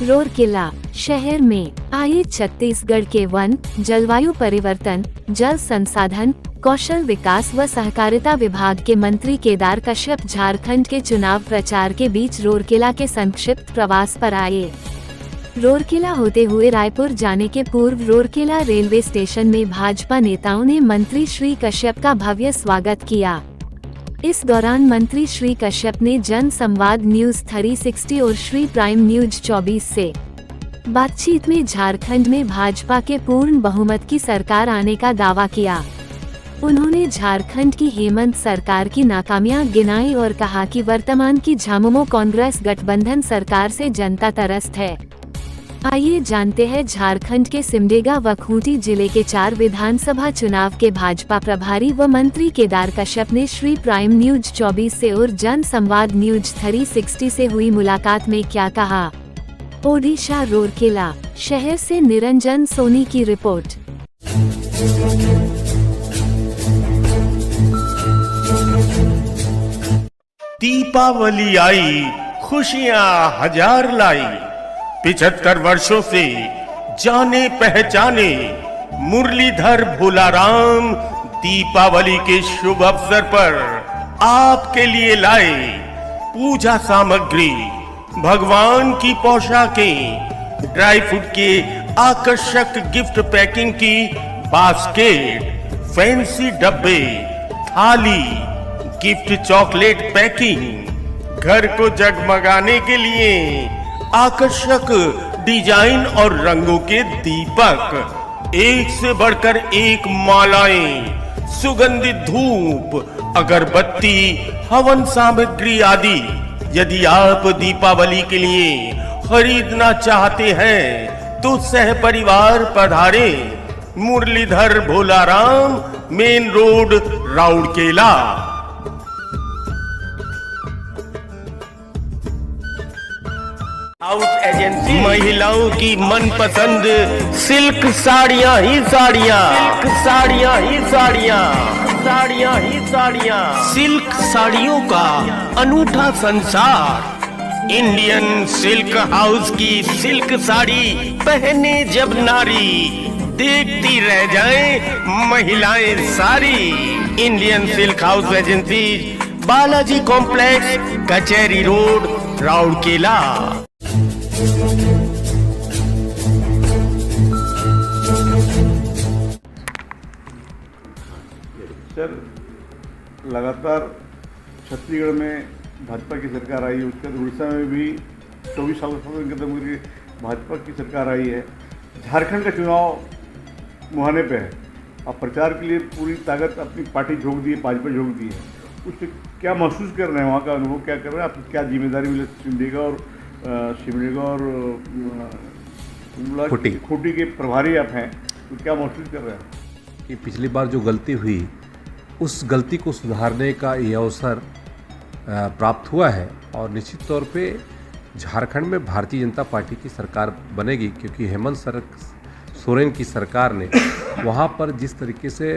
रूरकेला शहर में आए छत्तीसगढ़ के वन, जलवायु परिवर्तन, जल संसाधन, कौशल विकास व सहकारिता विभाग के मंत्री केदार कश्यप झारखंड के चुनाव प्रचार के बीच रूरकेला के संक्षिप्त प्रवास पर आए। रूरकेला होते हुए रायपुर जाने के पूर्व रूरकेला रेलवे स्टेशन में भाजपा नेताओं ने मंत्री श्री कश्यप का भव्य स्वागत किया। इस दौरान मंत्री श्री कश्यप ने जन संवाद न्यूज 360 और श्री प्राइम न्यूज 24 से बातचीत में झारखंड में भाजपा के पूर्ण बहुमत की सरकार आने का दावा किया। उन्होंने झारखंड की हेमंत सरकार की नाकामियां गिनाई और कहा कि वर्तमान की झामुमो कांग्रेस गठबंधन सरकार से जनता त्रस्त है। आइए जानते हैं झारखंड के सिमडेगा व खूंटी जिले के 4 विधानसभा चुनाव के भाजपा प्रभारी व मंत्री केदार कश्यप ने श्री प्राइम न्यूज 24 से और जन संवाद न्यूज 360 से हुई मुलाकात में क्या कहा। ओडिशा रूरकेला शहर से निरंजन सोनी की रिपोर्ट। दीपावली आई, खुशियां हजार लाई। 75 वर्षों से जाने पहचाने मुरलीधर भोलाराम दीपावली के शुभ अवसर पर आपके लिए लाए पूजा सामग्री, भगवान की पोशाकें, ड्राई फ्रूट के आकर्षक गिफ्ट पैकिंग की बास्केट, फैंसी डब्बे, थाली, गिफ्ट चॉकलेट पैकिंग, घर को जगमगाने के लिए आकर्षक डिजाइन और रंगों के दीपक, एक से बढ़कर एक मालाएं, सुगंधित धूप, अगरबत्ती, हवन सामग्री आदि। यदि आप दीपावली के लिए खरीदना चाहते हैं तो सह परिवार पधारें। Muralidhar Bholaram, main road, Rourkela. House agency महिलाओं की मनपसंद सिल्क साड़ियाँ ही साड़ियाँ, सिल्क साड़ियाँ ही साड़ियाँ, साड़ियाँ ही साड़ियाँ, सिल्क साड़ियों का अनूठा संसार। इंडियन सिल्क हाउस की सिल्क साड़ी पहने जब नारी, देखती रह जाएं महिलाएं सारी। Indian silk house agency, Balaji complex, कचहरी रोड, राउरकेला। सर, लगातार छत्तीसगढ़ में भाजपा की सरकार आई है, उसके बाद उड़ीसा में भी 24 साल खत्म करके भाजपा की सरकार आई है। झारखंड का चुनाव मुहाने पे है। आप प्रचार के लिए पूरी ताकत अपनी पार्टी झोंक दी है, भाजपा झोंक दी है। उससे क्या महसूस कर रहे हैं, वहाँ का अनुभव क्या कर रहे हैं, आपको क्या जिम्मेदारी मिले सिमडेगा और खूंटी के प्रभारी आप हैं, तो क्या महसूस कर रहे हैं कि पिछली बार जो गलती हुई उस गलती को सुधारने का ये अवसर प्राप्त हुआ है और निश्चित तौर पे झारखंड में भारतीय जनता पार्टी की सरकार बनेगी, क्योंकि हेमंत सोरेन की सरकार ने वहाँ पर जिस तरीके से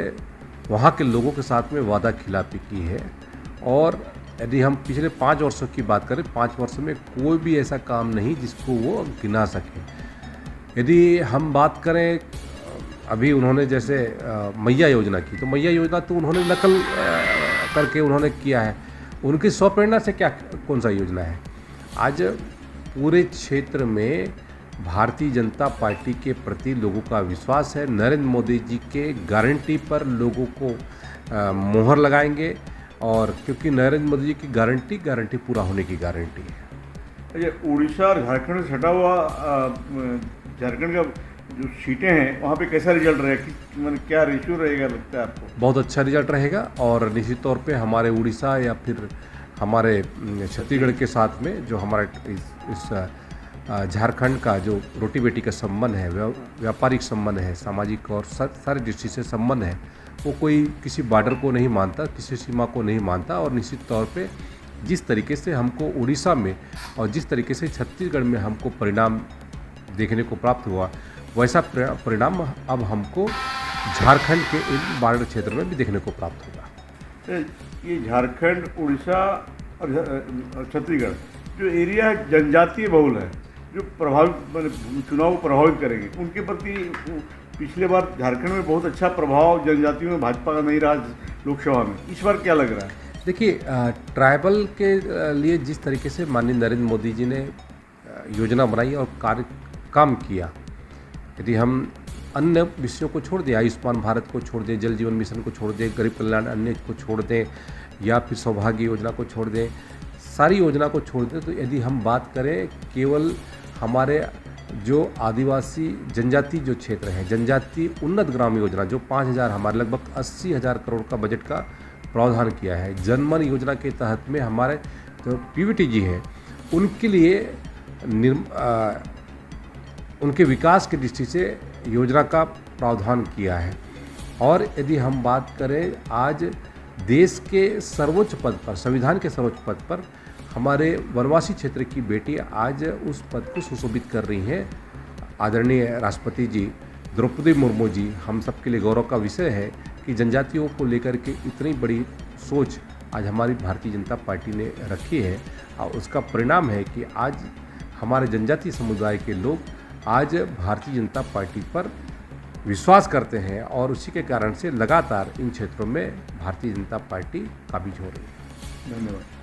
वहाँ के लोगों के साथ में वादा खिलाफी की है। और यदि हम पिछले 5 वर्षों की बात करें, 5 वर्षों में कोई भी ऐसा काम नहीं जिसको वो गिना सके। यदि हम बात करें, अभी उन्होंने जैसे मैया योजना की, तो मैया योजना तो उन्होंने नकल करके उन्होंने किया है। उनकी स्वप्रेरणा से क्या कौन सा योजना है। आज पूरे क्षेत्र में भारतीय जनता पार्टी के प्रति लोगों का विश्वास है। नरेंद्र मोदी जी के गारंटी पर लोगों को मोहर लगाएंगे, और क्योंकि नरेंद्र मोदी जी की गारंटी पूरा होने की गारंटी है। अच्छा, उड़ीसा और झारखंड से सटा हुआ झारखंड का जो सीटें हैं वहाँ पे कैसा रिजल्ट रहेगा, मतलब क्या रेशियो रहेगा लगता है आपको? बहुत अच्छा रिजल्ट रहेगा और निश्चित तौर पे हमारे उड़ीसा या फिर हमारे छत्तीसगढ़ के साथ में जो हमारा इस झारखंड का जो रोटी बेटी का संबंध है, व्यापारिक संबंध है, सामाजिक और सारी दृष्टि से संबंध है, वो कोई किसी बॉर्डर को नहीं मानता, किसी सीमा को नहीं मानता। और निश्चित तौर पे जिस तरीके से हमको उड़ीसा में और जिस तरीके से छत्तीसगढ़ में हमको परिणाम देखने को प्राप्त हुआ, वैसा परिणाम अब हमको झारखंड के इन बॉर्डर क्षेत्र में भी देखने को प्राप्त होगा। ये झारखंड, उड़ीसा और छत्तीसगढ़ जो एरिया जनजातीय बहुल है, जो प्रभावित चुनाव को प्रभावित करेंगे, उनके प्रति पिछले बार झारखंड में बहुत अच्छा प्रभाव जनजातियों में भाजपा का नहीं रहा लोकसभा में, इस बार क्या लग रहा है? देखिए, ट्राइबल के लिए जिस तरीके से माननीय नरेंद्र मोदी जी ने योजना बनाई और काम किया, यदि हम अन्य विषयों को छोड़ दें, आयुष्मान भारत को छोड़ दें, जल जीवन मिशन को छोड़ दें, गरीब कल्याण अन्न को छोड़ दें, या फिर सौभाग्य योजना को छोड़ दें, सारी योजना को छोड़ दें, तो यदि हम बात करें केवल हमारे जो आदिवासी जनजाति जो क्षेत्र हैं, जनजाति उन्नत ग्राम योजना जो 5,000 हमारे लगभग 80,000 करोड़ का बजट का प्रावधान किया है, जनमन योजना के तहत में हमारे जो पीवीटी जी हैं उनके लिए उनके विकास की दृष्टि से योजना का प्रावधान किया है। और यदि हम बात करें आज देश के सर्वोच्च पद पर, संविधान के सर्वोच्च पद पर हमारे वनवासी क्षेत्र की बेटी आज उस पद को सुशोभित कर रही हैं। आदरणीय राष्ट्रपति जी द्रौपदी मुर्मू जी, हम सबके लिए गौरव का विषय है कि जनजातियों को लेकर के इतनी बड़ी सोच आज हमारी भारतीय जनता पार्टी ने रखी है, और उसका परिणाम है कि आज हमारे जनजातीय समुदाय के लोग आज भारतीय जनता पार्टी पर विश्वास करते हैं, और उसी के कारण से लगातार इन क्षेत्रों में भारतीय जनता पार्टी काबिज हो रही है। धन्यवाद।